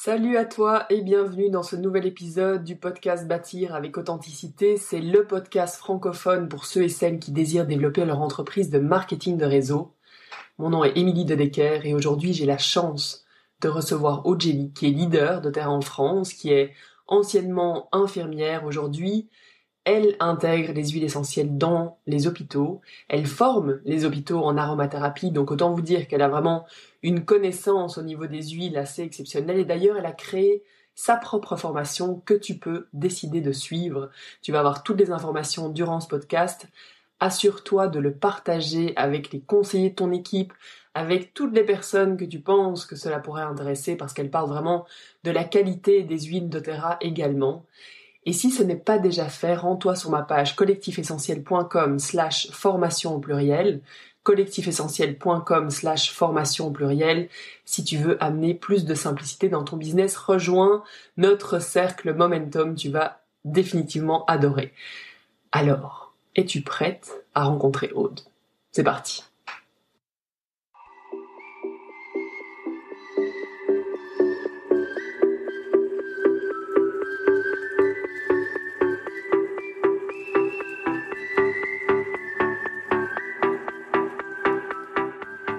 Salut à toi et bienvenue dans ce nouvel épisode du podcast Bâtir avec authenticité. C'est le podcast francophone pour ceux et celles qui désirent développer leur entreprise de marketing de réseau. Mon nom est Émilie Dedecker et aujourd'hui j'ai la chance de recevoir Odjely qui est leader doTERRA en France, qui est anciennement infirmière aujourd'hui. Elle intègre les huiles essentielles dans les hôpitaux, elle forme les hôpitaux en aromathérapie, donc autant vous dire qu'elle a vraiment une connaissance au niveau des huiles assez exceptionnelle, et d'ailleurs elle a créé sa propre formation que tu peux décider de suivre. Tu vas avoir toutes les informations durant ce podcast. Assure-toi de le partager avec les conseillers de ton équipe, avec toutes les personnes que tu penses que cela pourrait intéresser, parce qu'elle parle vraiment de la qualité des huiles doTERRA également. Et si ce n'est pas déjà fait, rends-toi sur ma page collectifessentiel.com/formation au pluriel, collectifessentiel.com/formation au pluriel. Si tu veux amener plus de simplicité dans ton business, rejoins notre cercle Momentum, tu vas définitivement adorer. Alors, es-tu prête à rencontrer Aude ? C'est parti.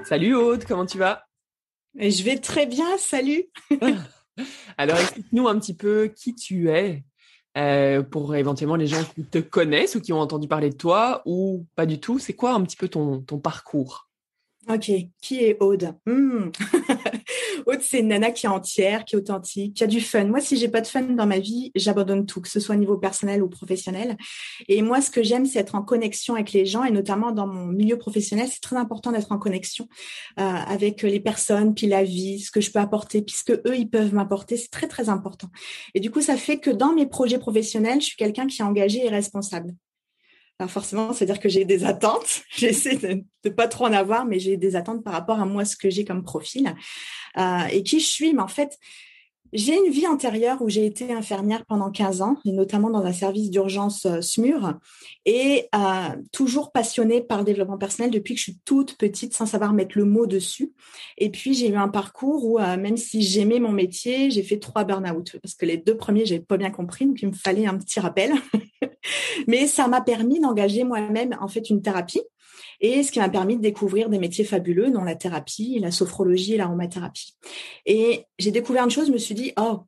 Salut Aude, comment tu vas ? Et je vais très bien, salut. Alors explique-nous un petit peu qui tu es pour éventuellement les gens qui te connaissent ou qui ont entendu parler de toi ou pas du tout. C'est quoi un petit peu ton parcours ? Ok, qui est Aude? Aude, c'est une nana qui est entière, qui est authentique, qui a du fun. Moi, si j'ai pas de fun dans ma vie, j'abandonne tout, que ce soit au niveau personnel ou professionnel. Et moi, ce que j'aime, c'est être en connexion avec les gens, et notamment dans mon milieu professionnel, c'est très important d'être en connexion avec les personnes, puis la vie, ce que je peux apporter, puis ce que eux ils peuvent m'apporter, c'est très très important. Et du coup, ça fait que dans mes projets professionnels, je suis quelqu'un qui est engagé et responsable. Alors forcément, c'est-à-dire que j'ai des attentes. J'essaie de pas trop en avoir, mais j'ai des attentes par rapport à moi, ce que j'ai comme profil et qui je suis. Mais en fait, j'ai une vie antérieure où j'ai été infirmière pendant 15 ans, et notamment dans un service d'urgence SMUR, et toujours passionnée par le développement personnel depuis que je suis toute petite, sans savoir mettre le mot dessus. Et puis, j'ai eu un parcours où, même si j'aimais mon métier, j'ai fait 3 burn-out, parce que les 2 premiers, j'avais pas bien compris, donc il me fallait un petit rappel. Mais ça m'a permis d'engager moi-même, en fait, une thérapie. Et ce qui m'a permis de découvrir des métiers fabuleux, dont la thérapie, la sophrologie et l'aromathérapie. Et j'ai découvert une chose, je me suis dit, oh,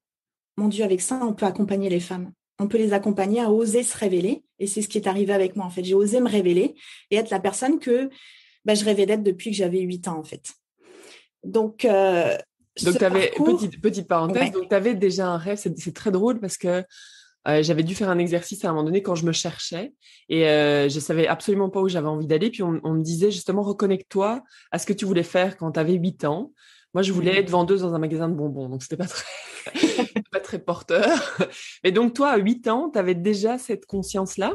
mon Dieu, avec ça, on peut accompagner les femmes. On peut les accompagner à oser se révéler. Et c'est ce qui est arrivé avec moi, en fait. J'ai osé me révéler et être la personne que je rêvais d'être depuis que j'avais 8 ans, en fait. Donc tu avais, petite parenthèse, ouais. Donc tu avais déjà un rêve, c'est très drôle parce que j'avais dû faire un exercice à un moment donné quand je me cherchais et je savais absolument pas où j'avais envie d'aller. Puis on me disait justement, reconnecte-toi à ce que tu voulais faire quand tu avais 8 ans. Moi, je voulais être vendeuse dans un magasin de bonbons, donc c'était pas très porteur. Mais donc toi, à 8 ans, tu avais déjà cette conscience-là ?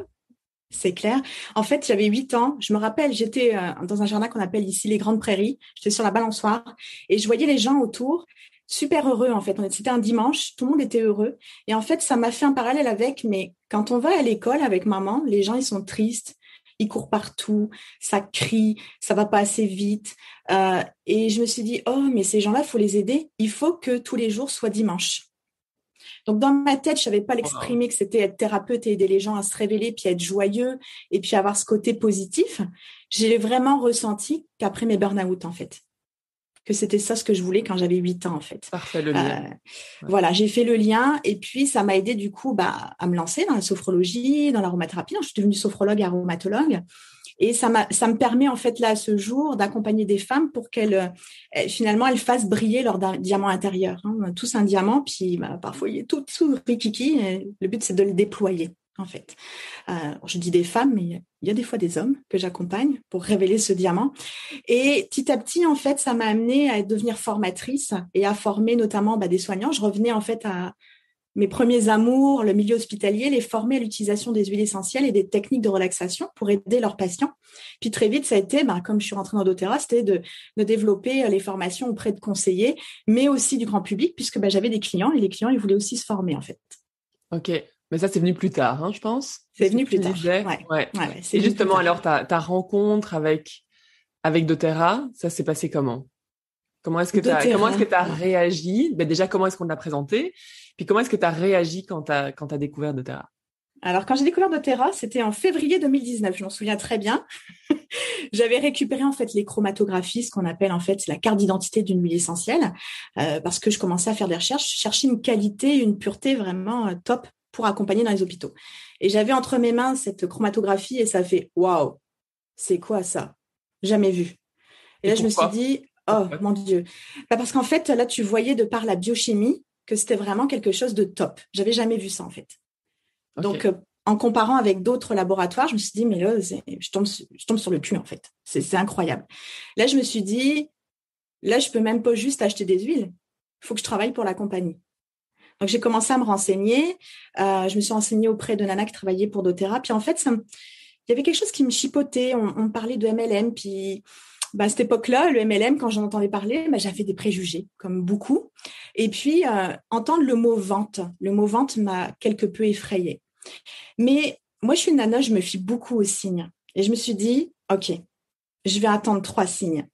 C'est clair. En fait, j'avais 8 ans. Je me rappelle, j'étais dans un jardin qu'on appelle ici les Grandes Prairies. J'étais sur la balançoire et je voyais les gens autour super heureux, en fait. C'était un dimanche, tout le monde était heureux. Et en fait, ça m'a fait un parallèle avec, mais quand on va à l'école avec maman, les gens, ils sont tristes, ils courent partout, ça crie, ça va pas assez vite. Et je me suis dit, oh, mais ces gens-là, faut les aider. Il faut que tous les jours soient dimanche. Donc, dans ma tête, je savais pas l'exprimer, que c'était être thérapeute et aider les gens à se révéler, puis être joyeux, et puis avoir ce côté positif. J'ai vraiment ressenti qu'après mes burn-out, en fait, que c'était ça ce que je voulais quand j'avais 8 ans, en fait. Parfait, le lien. Voilà, j'ai fait le lien, et puis ça m'a aidé du coup à me lancer dans la sophrologie, dans l'aromathérapie. Donc, je suis devenue sophrologue et aromatologue. Et ça me permet en fait là à ce jour d'accompagner des femmes pour qu'elles finalement elles fassent briller leur diamant intérieur. Hein. On a tous un diamant, puis parfois il est tout rikiki. Le but c'est de le déployer en fait. Je dis des femmes, mais il y a des fois des hommes que j'accompagne pour révéler ce diamant. Et petit à petit en fait, ça m'a amenée à devenir formatrice et à former notamment des soignants. Je revenais en fait à mes premiers amours, le milieu hospitalier, les former à l'utilisation des huiles essentielles et des techniques de relaxation pour aider leurs patients. Puis très vite, ça a été, comme je suis rentrée dans doTERRA, c'était de développer les formations auprès de conseillers, mais aussi du grand public, puisque j'avais des clients et les clients, ils voulaient aussi se former en fait. Ok, mais ça, c'est venu plus tard, je pense. C'est venu plus tard. Ouais. Et justement, alors, ta rencontre avec doTERRA, ça s'est passé comment ? Comment est-ce que tu as réagi? Ben déjà, comment est-ce qu'on te l'a présenté? Puis comment est-ce que tu as réagi quand tu as découvert doTERRA? Alors, quand j'ai découvert doTERRA, c'était en février 2019. Je m'en souviens très bien. J'avais récupéré en fait les chromatographies, ce qu'on appelle en fait la carte d'identité d'une huile essentielle, parce que je commençais à faire des recherches, je cherchais une qualité, une pureté vraiment top pour accompagner dans les hôpitaux. Et j'avais entre mes mains cette chromatographie et ça fait waouh, c'est quoi ça? Jamais vu. Et là, je me suis dit, oh mon Dieu. Parce qu'en fait, là, tu voyais de par la biochimie que c'était vraiment quelque chose de top. J'avais jamais vu ça, en fait. Okay. Donc, en comparant avec d'autres laboratoires, je me suis dit, mais là, je tombe sur le cul, en fait. C'est incroyable. Là, je me suis dit, là, je peux même pas juste acheter des huiles. Il faut que je travaille pour la compagnie. Donc, j'ai commencé à me renseigner. Je me suis renseignée auprès de Nana qui travaillait pour doTERRA. Puis, en fait, il y avait quelque chose qui me chipotait. On parlait de MLM, puis à cette époque-là, le MLM, quand j'en entendais parler, j'avais des préjugés, comme beaucoup. Et puis, entendre le mot vente m'a quelque peu effrayée. Mais moi, je suis une nana, je me fie beaucoup aux signes. Et je me suis dit, OK, je vais attendre 3 signes.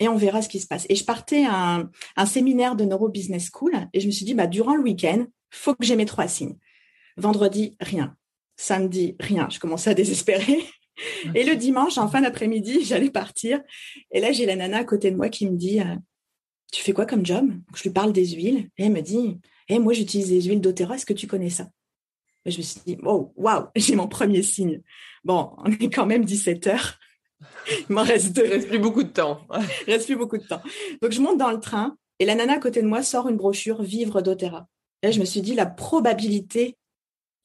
Et on verra ce qui se passe. Et je partais à un séminaire de Neuro Business School. Et je me suis dit, durant le week-end, il faut que j'ai mes 3 signes. Vendredi, rien. Samedi, rien. Je commençais à désespérer. Okay. Et le dimanche, en fin d'après-midi, j'allais partir. Et là, j'ai la nana à côté de moi qui me dit, tu fais quoi comme job? Je lui parle des huiles. Et elle me dit, moi, j'utilise des huiles doTERRA. Est-ce que tu connais ça? Et je me suis dit, oh, waouh, j'ai mon premier signe. Bon, on est quand même 17h. Il m'en reste 2. Il ne reste plus beaucoup de temps. Il reste plus beaucoup de temps. Donc, je monte dans le train et la nana à côté de moi sort une brochure Vivre doTERRA. Et là, je me suis dit, la probabilité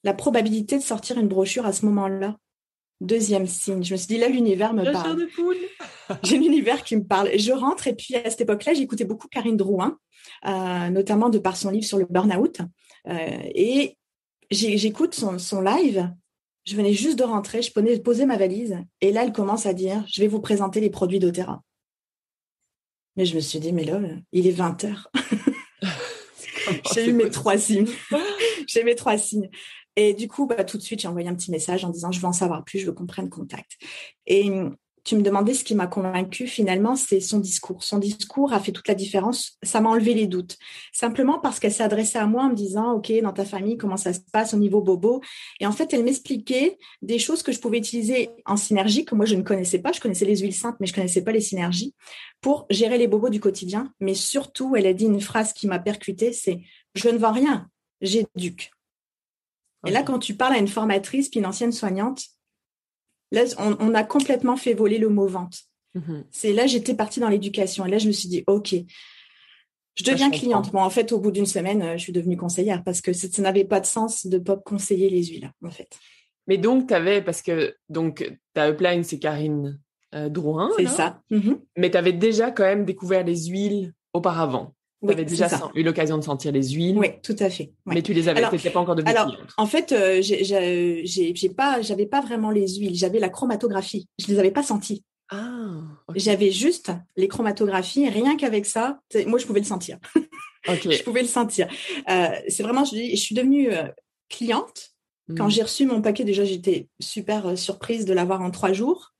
de sortir une brochure à ce moment-là. 2e signe. Je me suis dit, là, l'univers me parle. Chair de poule. J'ai l'univers qui me parle. Et je rentre et puis à cette époque-là, j'écoutais beaucoup Karine Drouin, notamment de par son livre sur le burn-out. Et j'écoute son live. Je venais juste de rentrer, je posais ma valise. Et là, elle commence à dire, je vais vous présenter les produits doTERRA. Mais je me suis dit, mais là, il est 20h. J'ai eu mes 3 signes. J'ai mes 3 signes. Et du coup, tout de suite, j'ai envoyé un petit message en disant, je veux en savoir plus, je veux qu'on prenne contact. Et tu me demandais ce qui m'a convaincue, finalement, c'est son discours. Son discours a fait toute la différence. Ça m'a enlevé les doutes. Simplement parce qu'elle s'est adressée à moi en me disant, OK, dans ta famille, comment ça se passe au niveau bobo? Et en fait, elle m'expliquait des choses que je pouvais utiliser en synergie, que moi, je ne connaissais pas. Je connaissais les huiles saintes, mais je connaissais pas les synergies pour gérer les bobos du quotidien. Mais surtout, elle a dit une phrase qui m'a percutée, c'est « Je ne vends rien, j'éduque ». Et là, quand tu parles à une formatrice puis une ancienne soignante, là, on a complètement fait voler le mot vente. Mm-hmm. C'est là, j'étais partie dans l'éducation. Et là, je me suis dit, OK, je deviens cliente. Bon, en fait, au bout d'une semaine, je suis devenue conseillère parce que ça n'avait pas de sens de ne pas conseiller les huiles, en fait. Mais donc, parce que ta upline, c'est Karine Drouin. C'est ça. Mm-hmm. Mais tu avais déjà quand même découvert les huiles auparavant. Tu avais déjà eu l'occasion de sentir les huiles. Oui, tout à fait. Ouais. Mais tu les avais, tu n'étais pas encore devenue cliente. En fait, j'avais pas vraiment les huiles. J'avais la chromatographie. Je les avais pas senties. Ah. Okay. J'avais juste les chromatographies. Rien qu'avec ça, moi, je pouvais le sentir. Okay. Je pouvais le sentir. C'est vraiment, je suis devenue cliente. Quand j'ai reçu mon paquet, déjà, j'étais super surprise de l'avoir en 3 jours.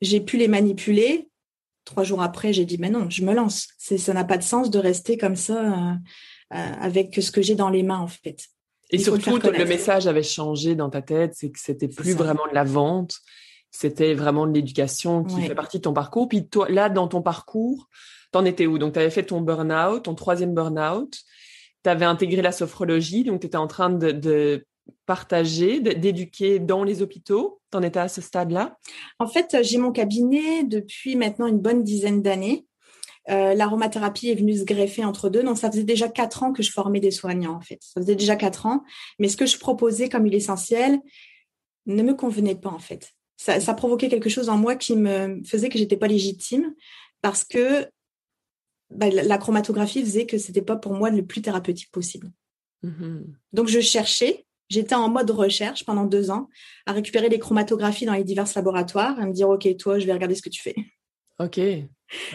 J'ai pu les manipuler. 3 jours après, j'ai dit, mais non, je me lance. Ça n'a pas de sens de rester comme ça avec ce que j'ai dans les mains, en fait. Et surtout, le message avait changé dans ta tête, c'est que c'était plus vraiment de la vente, c'était vraiment de l'éducation qui fait partie de ton parcours. Puis toi, là, dans ton parcours, t'en étais où? Donc, tu avais fait ton burn-out, ton 3e burn-out, tu avais intégré la sophrologie, donc tu étais en train de partager, d'éduquer dans les hôpitaux. T'en étais à ce stade-là? En fait, j'ai mon cabinet depuis maintenant une bonne dizaine d'années. L'aromathérapie est venue se greffer entre deux. Donc, ça faisait déjà 4 ans que je formais des soignants, en fait. Ça faisait déjà 4 ans. Mais ce que je proposais comme huile essentielle ne me convenait pas, en fait. Ça provoquait quelque chose en moi qui me faisait que j'étais pas légitime parce que la chromatographie faisait que c'était pas pour moi le plus thérapeutique possible. Mm-hmm. Donc, j'étais en mode recherche pendant 2 ans à récupérer les chromatographies dans les divers laboratoires, à me dire, OK, toi, je vais regarder ce que tu fais. OK.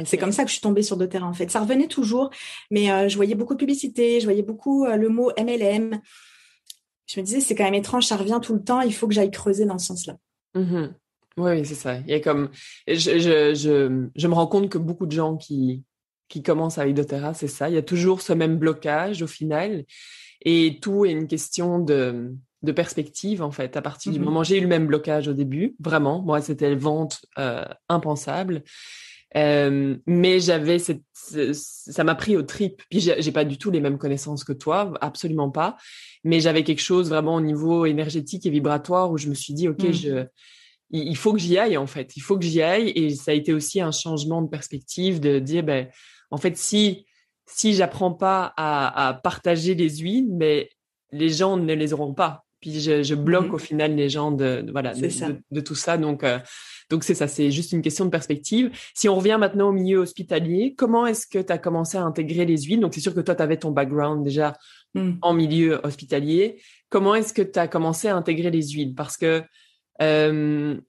C'est comme ça que je suis tombée sur doTERRA, en fait. Ça revenait toujours, mais je voyais beaucoup de publicité, je voyais beaucoup le mot MLM. Je me disais, c'est quand même étrange, ça revient tout le temps, il faut que j'aille creuser dans ce sens-là. Mm-hmm. Oui, c'est ça. Il y a comme... Je me rends compte que beaucoup de gens qui qui commence avec doTERRA, c'est ça. Il y a toujours ce même blocage au final. Et tout est une question de perspective, en fait. À partir du moment, j'ai eu le même blocage au début, vraiment. Moi, c'était vente impensable. Mais ça m'a pris aux tripes. Puis j'ai pas du tout les mêmes connaissances que toi, absolument pas. Mais j'avais quelque chose vraiment au niveau énergétique et vibratoire où je me suis dit, OK, il faut que j'y aille, en fait. Il faut que j'y aille. Et ça a été aussi un changement de perspective de dire, ben, en fait, si j'apprends pas à partager les huiles, mais les gens ne les auront pas. Puis je bloque au final les gens de tout ça. Donc c'est ça, c'est juste une question de perspective. Si on revient maintenant au milieu hospitalier, comment est-ce que tu as commencé à intégrer les huiles? Donc c'est sûr que toi, tu avais ton background déjà en milieu hospitalier. Comment est-ce que tu as commencé à intégrer les huiles? Parce que dans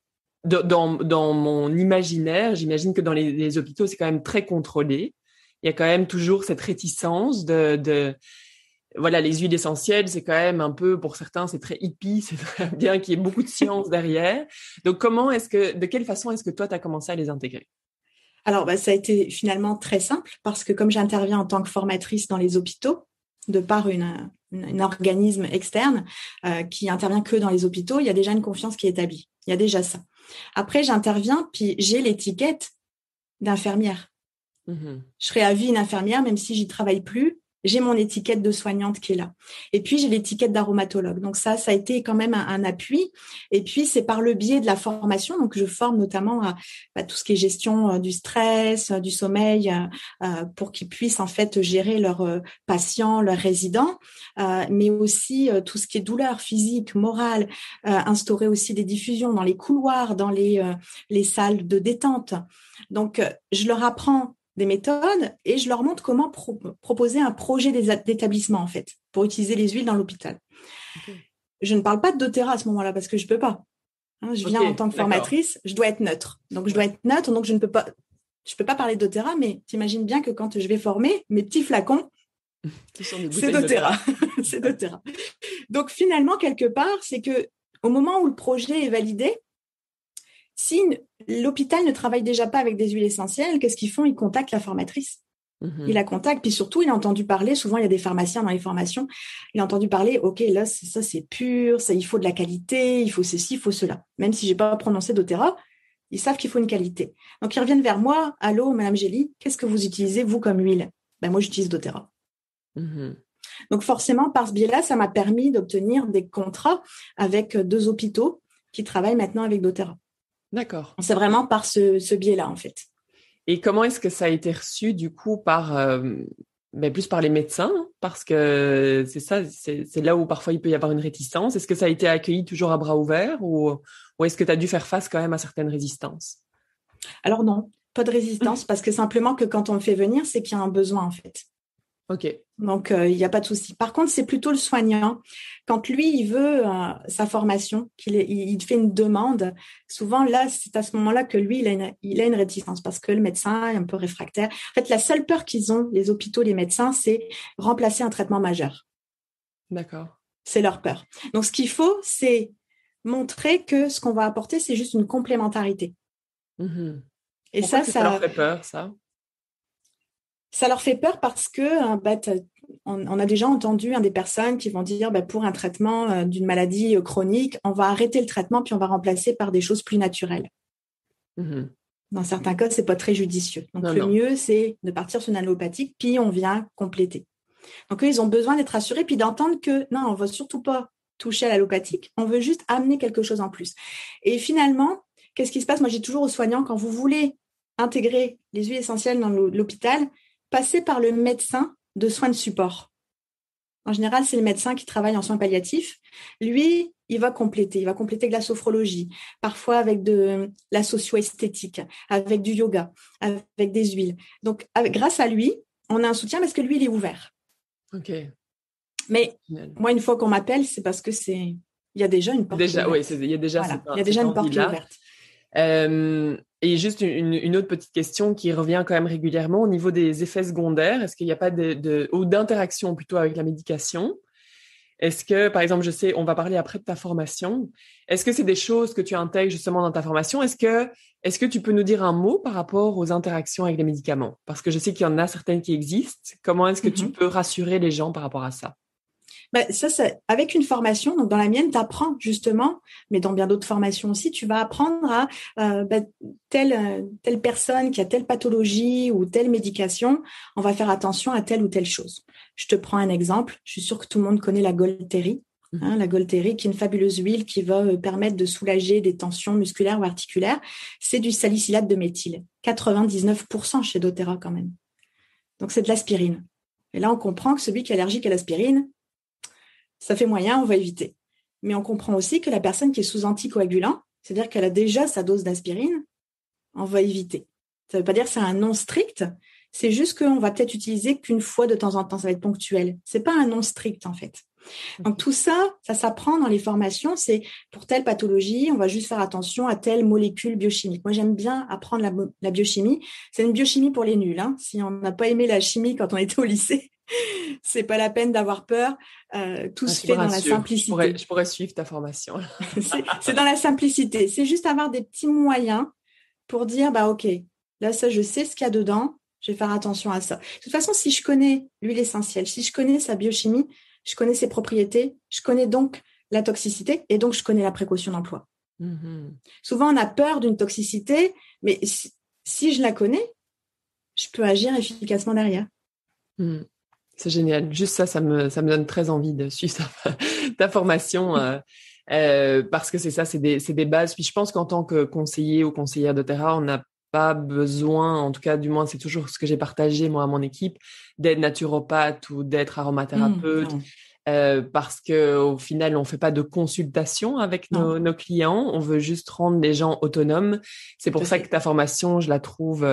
mon imaginaire, j'imagine que dans les hôpitaux, c'est quand même très contrôlé. Il y a quand même toujours cette réticence voilà, les huiles essentielles, c'est quand même un peu, pour certains, c'est très hippie, c'est très bien qu'il y ait beaucoup de science derrière. Donc, de quelle façon est-ce que toi, tu as commencé à les intégrer? Alors, ça a été finalement très simple parce que comme j'interviens en tant que formatrice dans les hôpitaux, de par un organisme externe qui intervient que dans les hôpitaux, il y a déjà une confiance qui est établie. Il y a déjà ça. Après, j'interviens, puis j'ai l'étiquette d'infirmière. Je serai à vie une infirmière, même si j'y travaille plus. J'ai mon étiquette de soignante qui est là. Et puis, j'ai l'étiquette d'aromatologue. Donc, ça a été quand même un appui. Et puis, c'est par le biais de la formation. Donc, je forme notamment à tout ce qui est gestion du stress, du sommeil, pour qu'ils puissent en fait gérer leurs patients, leurs résidents, mais aussi tout ce qui est douleur physique, morale, instaurer aussi des diffusions dans les couloirs, dans les salles de détente. Donc, je leur apprends des méthodes et je leur montre comment proposer un projet d'établissement en fait pour utiliser les huiles dans l'hôpital. Okay. Je ne parle pas de doTERRA à ce moment-là parce que je peux pas. Je viens en tant que formatrice, je dois être neutre. Donc je dois être neutre, donc je peux pas parler de doTERRA, mais t'imagines bien que quand je vais former mes petits flacons, c'est doTERRA. C'est doTERRA. Donc finalement quelque part, c'est que au moment où le projet est validé, si l'hôpital ne travaille déjà pas avec des huiles essentielles, qu'est-ce qu'ils font? Ils contactent la formatrice. Il la contacte, puis surtout, il a entendu parler, souvent il y a des pharmaciens dans les formations, il a entendu parler, ok, là, ça c'est pur, ça, il faut de la qualité, il faut ceci, il faut cela. Même si j'ai pas prononcé doTERRA, ils savent qu'il faut une qualité. Donc ils reviennent vers moi, allô, Madame Gély, qu'est-ce que vous utilisez, vous, comme huile? Moi, j'utilise doTERRA. Donc forcément, par ce biais-là, ça m'a permis d'obtenir des contrats avec 2 hôpitaux qui travaillent maintenant avec doTERRA. D'accord. C'est vraiment par ce biais-là, en fait. Et comment est-ce que ça a été reçu, du coup, plus par les médecins? Parce que c'est ça, c'est là où parfois il peut y avoir une réticence. Est-ce que ça a été accueilli toujours à bras ouverts ou est-ce que tu as dû faire face quand même à certaines résistances? Alors non, pas de résistance, parce que simplement que quand on le fait venir, c'est qu'il y a un besoin, en fait. Ok. Donc, il n'y a pas de souci. Par contre, c'est plutôt le soignant. Quand lui, il veut sa formation, il fait une demande, souvent, là, c'est à ce moment-là que lui, il a une réticence parce que le médecin est un peu réfractaire. En fait, la seule peur qu'ils ont, les hôpitaux, les médecins, c'est remplacer un traitement majeur. D'accord. C'est leur peur. Donc, ce qu'il faut, c'est montrer que ce qu'on va apporter, c'est juste une complémentarité. Et pourquoi ça leur fait peur, ça? Ça leur fait peur parce que on a déjà entendu des personnes qui vont dire pour un traitement d'une maladie chronique, on va arrêter le traitement puis on va remplacer par des choses plus naturelles. Dans certains cas, c'est pas très judicieux. Donc mieux, c'est de partir sur une allopathique puis on vient compléter. Donc eux, ils ont besoin d'être rassurés puis d'entendre que non, on va surtout pas toucher à l'allopathique, on veut juste amener quelque chose en plus. Et finalement, qu'est-ce qui se passe? Moi, j'ai toujours aux soignants, quand vous voulez intégrer les huiles essentielles dans l'hôpital, passer par le médecin de soins de support. En général, c'est le médecin qui travaille en soins palliatifs. Lui, il va compléter de la sophrologie, parfois avec de la socio-esthétique, avec du yoga, avec des huiles. Donc, grâce à lui, on a un soutien parce que lui, il est ouvert. Ok. Mais moi, une fois qu'on m'appelle, c'est parce que il y a déjà une porte qui est ouverte. Il y a déjà une porte qui est ouverte. Et juste une autre petite question qui revient quand même régulièrement au niveau des effets secondaires. Est-ce qu'il n'y a pas ou d'interaction plutôt avec la médication? Est-ce que, par exemple, je sais, on va parler après de ta formation. Est-ce que c'est des choses que tu intègres justement dans ta formation? Est-ce que tu peux nous dire un mot par rapport aux interactions avec les médicaments? Parce que je sais qu'il y en a certaines qui existent. Comment est-ce que tu Mhm. peux rassurer les gens par rapport à ça? Ça, avec une formation, donc dans la mienne, tu apprends justement, mais dans bien d'autres formations aussi, tu vas apprendre à telle personne qui a telle pathologie ou telle médication, on va faire attention à telle ou telle chose. Je te prends un exemple. Je suis sûre que tout le monde connaît la Golteri. La Golteri, qui est une fabuleuse huile qui va permettre de soulager des tensions musculaires ou articulaires. C'est du salicylate de méthyle, 99% chez doTERRA quand même. Donc, c'est de l'aspirine. Et là, on comprend que celui qui est allergique à l'aspirine, ça fait moyen, on va éviter. Mais on comprend aussi que la personne qui est sous anticoagulant, c'est-à-dire qu'elle a déjà sa dose d'aspirine, on va éviter. Ça ne veut pas dire que c'est un non strict, c'est juste qu'on va peut-être utiliser qu'une fois de temps en temps, ça va être ponctuel. C'est pas un non strict en fait. Donc tout ça, ça s'apprend dans les formations, c'est pour telle pathologie, on va juste faire attention à telle molécule biochimique. Moi, j'aime bien apprendre la biochimie. C'est une biochimie pour les nuls. Si on n'a pas aimé la chimie quand on était au lycée, c'est pas la peine d'avoir peur. Tout se fait dans la simplicité. Je pourrais suivre ta formation. c'est dans la simplicité. C'est juste avoir des petits moyens pour dire, ok, là, ça, je sais ce qu'il y a dedans. Je vais faire attention à ça. De toute façon, si je connais l'huile essentielle, si je connais sa biochimie, je connais ses propriétés, je connais donc la toxicité et donc je connais la précaution d'emploi. Mm-hmm. Souvent, on a peur d'une toxicité, mais si je la connais, je peux agir efficacement derrière. Mm. C'est génial. Juste ça me donne très envie de suivre ta formation parce que c'est ça, c'est des bases. Puis je pense qu'en tant que conseiller ou conseillère doTERRA, on n'a pas besoin, en tout cas, du moins, c'est toujours ce que j'ai partagé, moi, à mon équipe, d'être naturopathe ou d'être aromathérapeute. Parce que au final, on fait pas de consultation avec nos clients. On veut juste rendre les gens autonomes. C'est pour ça que ta formation, je la trouve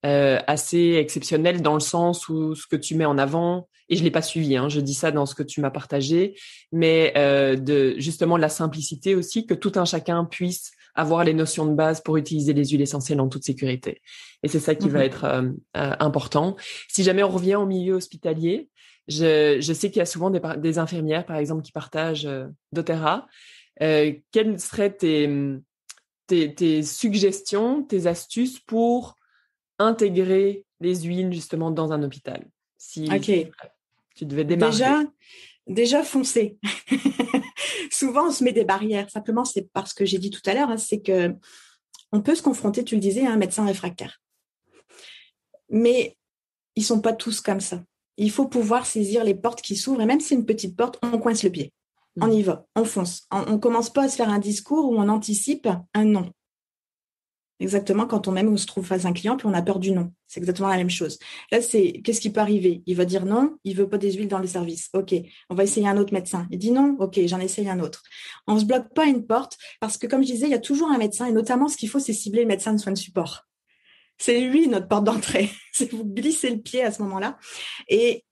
assez exceptionnelle dans le sens où ce que tu mets en avant, et je l'ai pas suivi, je dis ça dans ce que tu m'as partagé, mais de justement la simplicité aussi, que tout un chacun puisse avoir les notions de base pour utiliser les huiles essentielles en toute sécurité. Et c'est ça qui va être important. Si jamais on revient au milieu hospitalier, je sais qu'il y a souvent des infirmières, par exemple, qui partagent doTERRA. Quelles seraient tes suggestions, tes astuces pour intégrer les huiles justement dans un hôpital? Si tu devais démarrer. Déjà foncer. Souvent, on se met des barrières. Simplement, c'est parce que j'ai dit tout à l'heure, c'est que on peut se confronter, tu le disais, à un médecin réfractaire. Mais ils sont pas tous comme ça. Il faut pouvoir saisir les portes qui s'ouvrent. Et même si c'est une petite porte, on coince le pied. On y va, on fonce. On commence pas à se faire un discours où on anticipe un non. Exactement, quand on se trouve face à un client, puis on a peur du non. C'est exactement la même chose. Là, c'est qu'est-ce qui peut arriver? Il va dire non, il veut pas des huiles dans le service. OK, on va essayer un autre médecin. Il dit non, OK, j'en essaye un autre. On se bloque pas une porte parce que, comme je disais, il y a toujours un médecin et notamment, ce qu'il faut, c'est cibler le médecin de soins de support. C'est lui notre porte d'entrée. C'est vous glisser le pied à ce moment-là. Et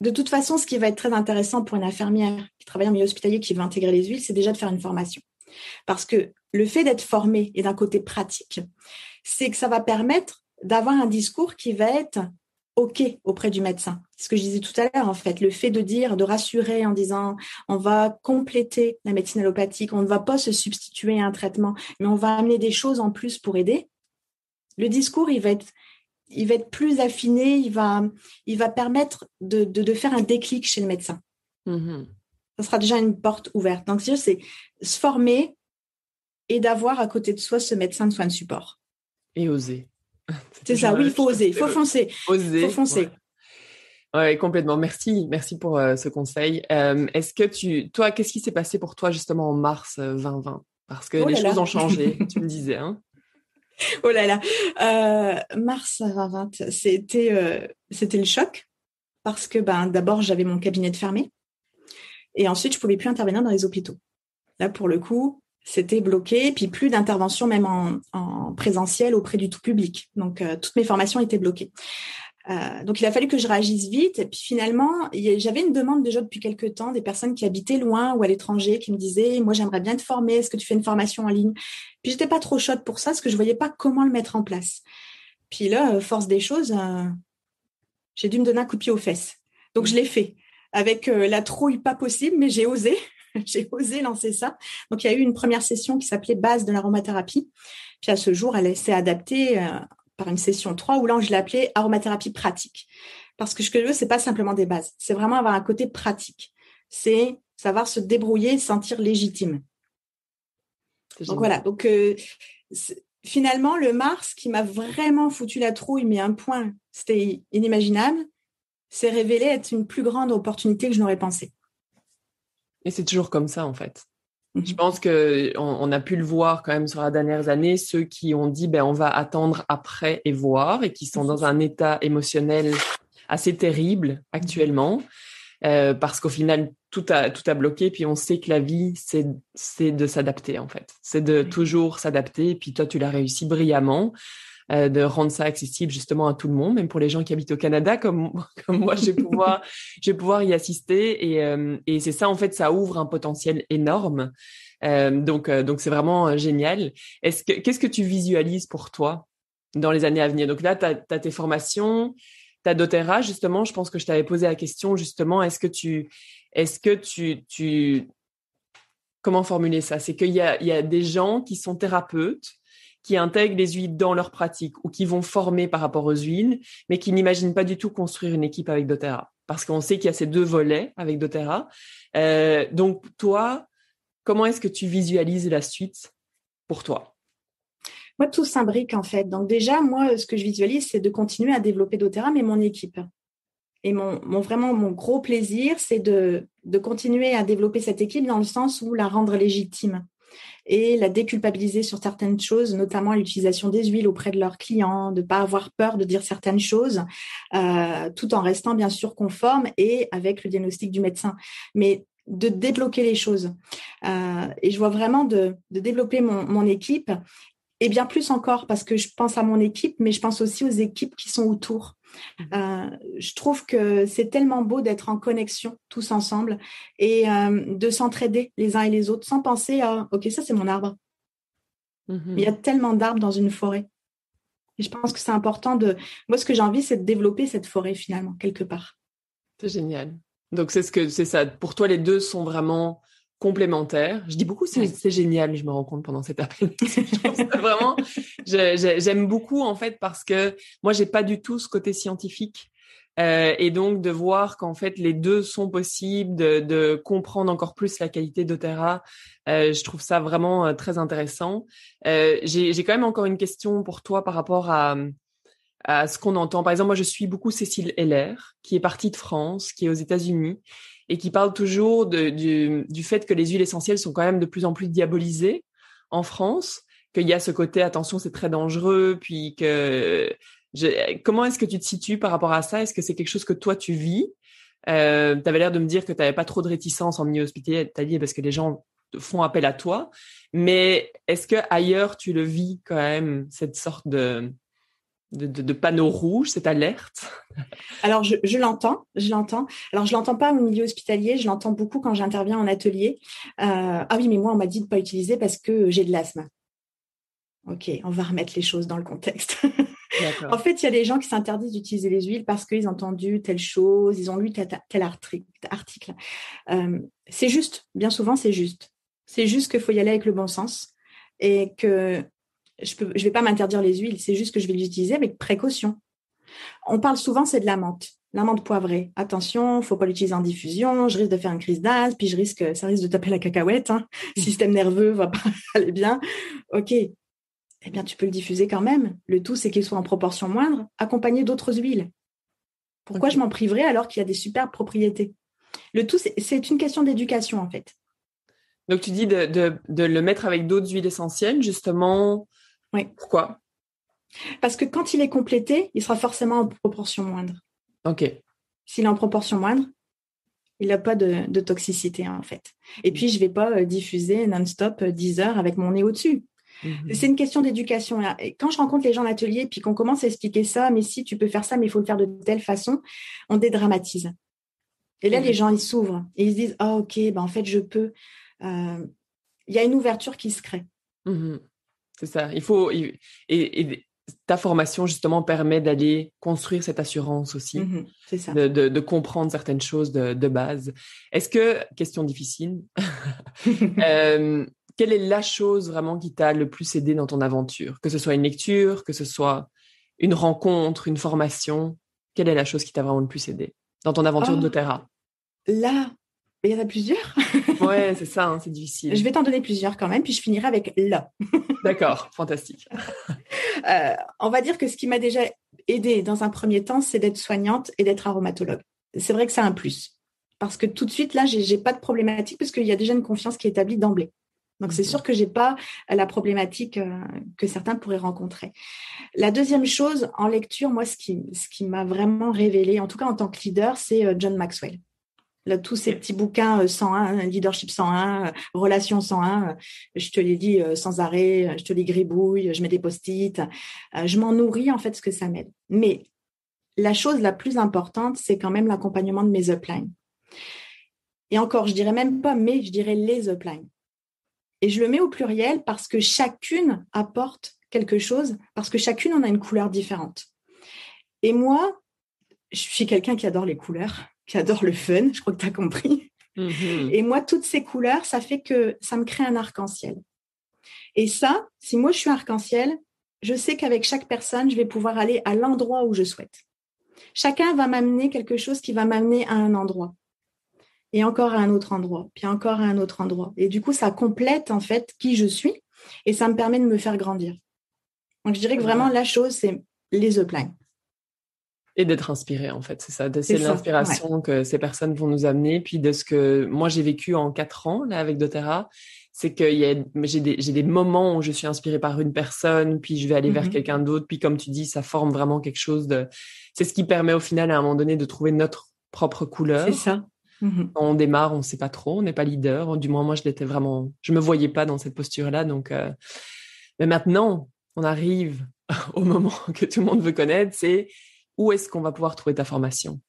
de toute façon, ce qui va être très intéressant pour une infirmière qui travaille en milieu hospitalier, qui veut intégrer les huiles, c'est déjà de faire une formation. Parce que le fait d'être formé et d'un côté pratique, c'est que ça va permettre d'avoir un discours qui va être OK auprès du médecin. C'est ce que je disais tout à l'heure, en fait. Le fait de rassurer en disant on va compléter la médecine allopathique, on ne va pas se substituer à un traitement, mais on va amener des choses en plus pour aider. Le discours, il va être plus affiné, il va permettre de faire un déclic chez le médecin. Mm-hmm. Ça sera déjà une porte ouverte. Donc, c'est se former et d'avoir à côté de soi ce médecin de soins de support. Et oser. C'est ça, oui, il faut oser, il faut foncer. Oser. Il faut foncer. Ouais, complètement. Merci pour ce conseil. Est-ce que toi, qu'est-ce qui s'est passé pour toi justement en mars 2020? Parce que les choses ont changé, tu me disais. Oh là là, mars 2020, c'était le choc parce que d'abord j'avais mon cabinet de fermé et ensuite je pouvais plus intervenir dans les hôpitaux. Là pour le coup, c'était bloqué, puis plus d'intervention même en présentiel auprès du tout public. Donc toutes mes formations étaient bloquées. Donc il a fallu que je réagisse vite. Et puis finalement, j'avais une demande déjà depuis quelques temps des personnes qui habitaient loin ou à l'étranger qui me disaient moi j'aimerais bien te former, est-ce que tu fais une formation en ligne? Puis j'étais pas trop chaude pour ça parce que je voyais pas comment le mettre en place. Puis là, force des choses, j'ai dû me donner un coup de pied aux fesses. Donc je l'ai fait. avec la trouille pas possible, mais j'ai osé. J'ai osé lancer ça. Donc, il y a eu une première session qui s'appelait Base de l'aromathérapie. Puis à ce jour, elle s'est adaptée par une session 3 où là, je l'ai appelée aromathérapie pratique. Parce que ce que je veux, c'est pas simplement des bases. C'est vraiment avoir un côté pratique. C'est savoir se débrouiller et se sentir légitime. Donc voilà. Donc finalement, le Mars qui m'a vraiment foutu la trouille, mais un point, c'était inimaginable, s'est révélé être une plus grande opportunité que je n'aurais pensé. Et c'est toujours comme ça, en fait. Je pense qu'on a pu le voir quand même sur les dernières années, ceux qui ont dit on va attendre après et voir, et qui sont dans un état émotionnel assez terrible actuellement, parce qu'au final, tout a bloqué, puis on sait que la vie, c'est de s'adapter, en fait. C'est de toujours s'adapter, et puis toi, tu l'as réussi brillamment. De rendre ça accessible justement à tout le monde, même pour les gens qui habitent au Canada, comme moi, je vais pouvoir y assister. Et c'est ça, en fait, ça ouvre un potentiel énorme. Donc c'est vraiment génial. Qu'est-ce que tu visualises pour toi dans les années à venir? Donc là, tu as tes formations, tu as doTERRA, justement. Je pense que je t'avais posé la question, justement, est-ce que tu comment formuler ça? C'est qu'il y a des gens qui sont thérapeutes, qui intègrent les huiles dans leur pratique ou qui vont former par rapport aux huiles, mais qui n'imaginent pas du tout construire une équipe avec doTERRA. Parce qu'on sait qu'il y a ces deux volets avec doTERRA. Donc, toi, comment est-ce que tu visualises la suite pour toi? Moi, tout s'imbrique en fait. Donc déjà, moi, ce que je visualise, c'est de continuer à développer doTERRA, mais mon équipe. Et vraiment, mon gros plaisir, c'est de continuer à développer cette équipe dans le sens où la rendre légitime et la déculpabiliser sur certaines choses, notamment l'utilisation des huiles auprès de leurs clients, de ne pas avoir peur de dire certaines choses, tout en restant bien sûr conforme et avec le diagnostic du médecin. Mais de débloquer les choses. Et je vois vraiment de développer mon équipe, et bien plus encore parce que je pense à mon équipe, mais je pense aussi aux équipes qui sont autour. Je trouve que c'est tellement beau d'être en connexion tous ensemble et de s'entraider les uns et les autres sans penser à « ok, ça c'est mon arbre ». Il y a tellement d'arbres dans une forêt. Et je pense que c'est important de… Moi, ce que j'ai envie, c'est de développer cette forêt finalement, quelque part. C'est génial. Donc, c'est ça. Pour toi, les deux sont vraiment complémentaires. Je dis beaucoup, c'est génial, je me rends compte pendant cet appel. Vraiment, j'aime beaucoup, en fait, parce que moi, j'ai pas du tout ce côté scientifique. Et donc, de voir qu'en fait, les deux sont possibles, de comprendre encore plus la qualité doTERRA, je trouve ça vraiment très intéressant. J'ai quand même encore une question pour toi par rapport à ce qu'on entend. Par exemple, moi, je suis beaucoup Cécile Heller, qui est partie de France, qui est aux États-Unis, et qui parle toujours du fait que les huiles essentielles sont quand même de plus en plus diabolisées en France, qu'il y a ce côté, attention, c'est très dangereux, puis comment est-ce que tu te situes par rapport à ça? Est-ce que c'est quelque chose que toi, tu vis? Tu avais l'air de me dire que tu n'avais pas trop de réticence en milieu hospitalier parce que les gens font appel à toi. Mais est-ce que ailleurs, tu le vis quand même, cette sorte de panneau rouge, cette alerte? Alors, je l'entends. Alors, je l'entends pas au milieu hospitalier, je l'entends beaucoup quand j'interviens en atelier. Ah oui, mais moi, on m'a dit de pas utiliser parce que j'ai de l'asthme. Ok, on va remettre les choses dans le contexte. En fait, il y a des gens qui s'interdisent d'utiliser les huiles parce qu'ils ont entendu telle chose, ils ont lu tel article. C'est juste, bien souvent, c'est juste. C'est juste qu'il faut y aller avec le bon sens et que je vais pas m'interdire les huiles, c'est juste que je vais les utiliser avec précaution. On parle souvent, c'est de la menthe poivrée. Attention, faut pas l'utiliser en diffusion, je risque de faire une crise d'asthme, puis ça risque de taper la cacahuète, hein. Système nerveux va pas aller bien. Ok, eh bien, tu peux le diffuser quand même. Le tout, c'est qu'il soit en proportion moindre, accompagné d'autres huiles. Pourquoi je m'en priverais alors qu'il y a des superbes propriétés? Le tout, c'est une question d'éducation, en fait. Donc, tu dis de le mettre avec d'autres huiles essentielles, justement. Oui. Pourquoi? Parce que quand il est complété, il sera forcément en proportion moindre. Ok. S'il est en proportion moindre, il n'a pas de toxicité, en fait. Et puis, je ne vais pas diffuser non-stop 10 heures avec mon nez au-dessus. C'est une question d'éducation. Et quand je rencontre les gens en atelier, puis qu'on commence à expliquer ça, mais si tu peux faire ça, mais il faut le faire de telle façon, on dédramatise. Et là, les gens, ils s'ouvrent et ils se disent « Ah, ok, en fait, je peux. » Il y a une ouverture qui se crée. C'est ça. Il faut… Et ta formation, justement, permet d'aller construire cette assurance aussi, c'est ça. de comprendre certaines choses de base. Est-ce que, question difficile, quelle est la chose vraiment qui t'a le plus aidé dans ton aventure? Que ce soit une lecture, que ce soit une rencontre, une formation, quelle est la chose qui t'a vraiment le plus aidé dans ton aventure de doTERRA? Là, il y en a plusieurs. Ouais, c'est ça, hein, c'est difficile. Je vais t'en donner plusieurs quand même, puis je finirai avec là. D'accord, fantastique. On va dire que ce qui m'a déjà aidé dans un premier temps, c'est d'être soignante et d'être aromatologue. C'est vrai que c'est un plus. Parce que tout de suite, là, j'ai pas de problématique parce qu'il y a déjà une confiance qui est établie d'emblée. Donc, c'est sûr que j'ai pas la problématique que certains pourraient rencontrer. La deuxième chose, en lecture, moi, ce qui m'a vraiment révélé, en tout cas en tant que leader, c'est John Maxwell. Là, tous ces petits bouquins 101, Leadership 101, Relations 101, je te les lis sans arrêt, je te les gribouille, je mets des post-it, je m'en nourris en fait ce que ça m'aide. Mais la chose la plus importante, c'est quand même l'accompagnement de mes uplines. Et encore, je dirais même pas mais, je dirais les uplines. Et je le mets au pluriel parce que chacune apporte quelque chose, parce que chacune en a une couleur différente. Et moi, je suis quelqu'un qui adore les couleurs, qui adore le fun, je crois que tu as compris. Et moi, toutes ces couleurs, ça fait que ça me crée un arc-en-ciel. Et ça, si moi je suis arc-en-ciel, je sais qu'avec chaque personne, je vais pouvoir aller à l'endroit où je souhaite. Chacun va m'amener quelque chose qui va m'amener à un endroit. Et encore à un autre endroit, puis encore à un autre endroit. Et du coup, ça complète en fait qui je suis et ça me permet de me faire grandir. Donc, je dirais que vraiment, la chose, c'est les uplines. Et d'être inspiré, en fait, c'est ça. C'est l'inspiration que ces personnes vont nous amener. Puis de ce que moi, j'ai vécu en 4 ans là, avec doTERRA, c'est que j'ai des moments où je suis inspirée par une personne, puis je vais aller vers quelqu'un d'autre. Puis comme tu dis, ça forme vraiment quelque chose de... C'est ce qui permet au final, à un moment donné, de trouver notre propre couleur. C'est ça. Quand on démarre, on ne sait pas trop, on n'est pas leader. Du moins, moi, je me voyais pas dans cette posture-là. Donc, mais maintenant, on arrive au moment que tout le monde veut connaître, c'est où est-ce qu'on va pouvoir trouver ta formation?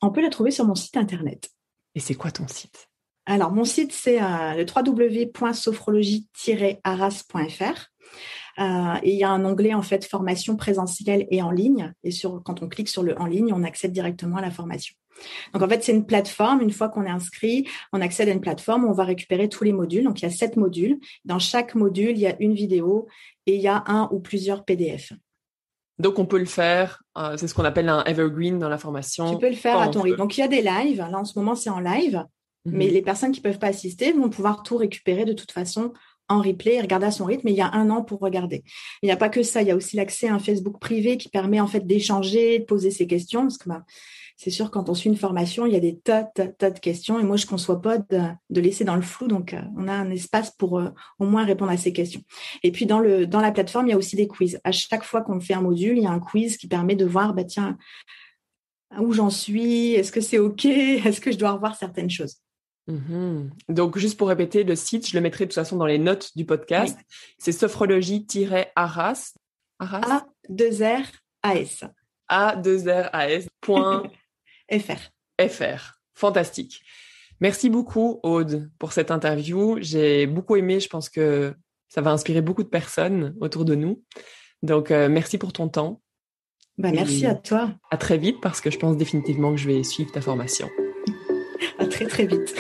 On peut la trouver sur mon site internet. Et c'est quoi ton site? Alors, mon site, c'est le www.sophrologie-arras.fr. Et il y a un onglet, en fait, formation présentielle et en ligne. Et quand on clique sur le en ligne, on accède directement à la formation. Donc, en fait, c'est une plateforme. Une fois qu'on est inscrit, on accède à une plateforme où on va récupérer tous les modules. Donc, il y a 7 modules. Dans chaque module, il y a une vidéo et il y a un ou plusieurs PDF. Donc, on peut le faire. C'est ce qu'on appelle un evergreen dans la formation. Tu peux le faire à ton rythme. Donc, il y a des lives. Là, en ce moment, c'est en live. Mais les personnes qui ne peuvent pas assister vont pouvoir tout récupérer de toute façon en replay et regarder à son rythme. Et il y a 1 an pour regarder. Il n'y a pas que ça. Il y a aussi l'accès à un Facebook privé qui permet en fait d'échanger, de poser ses questions. Parce que c'est sûr, quand on suit une formation, il y a des tas de questions. Et moi, je ne conçois pas de laisser dans le flou. Donc, on a un espace pour au moins répondre à ces questions. Et puis, dans la plateforme, il y a aussi des quiz. À chaque fois qu'on fait un module, il y a un quiz qui permet de voir, tiens, où j'en suis? Est-ce que c'est OK? Est-ce que je dois revoir certaines choses? Donc, juste pour répéter, le site, je le mettrai de toute façon dans les notes du podcast. Oui. C'est sophrologie-arras. A2RAS. A2RAS.fr. Fantastique. Merci beaucoup, Aude, pour cette interview. J'ai beaucoup aimé. Je pense que ça va inspirer beaucoup de personnes autour de nous. Donc, merci pour ton temps. Merci à toi. À très vite, parce que je pense définitivement que je vais suivre ta formation. À très, très vite.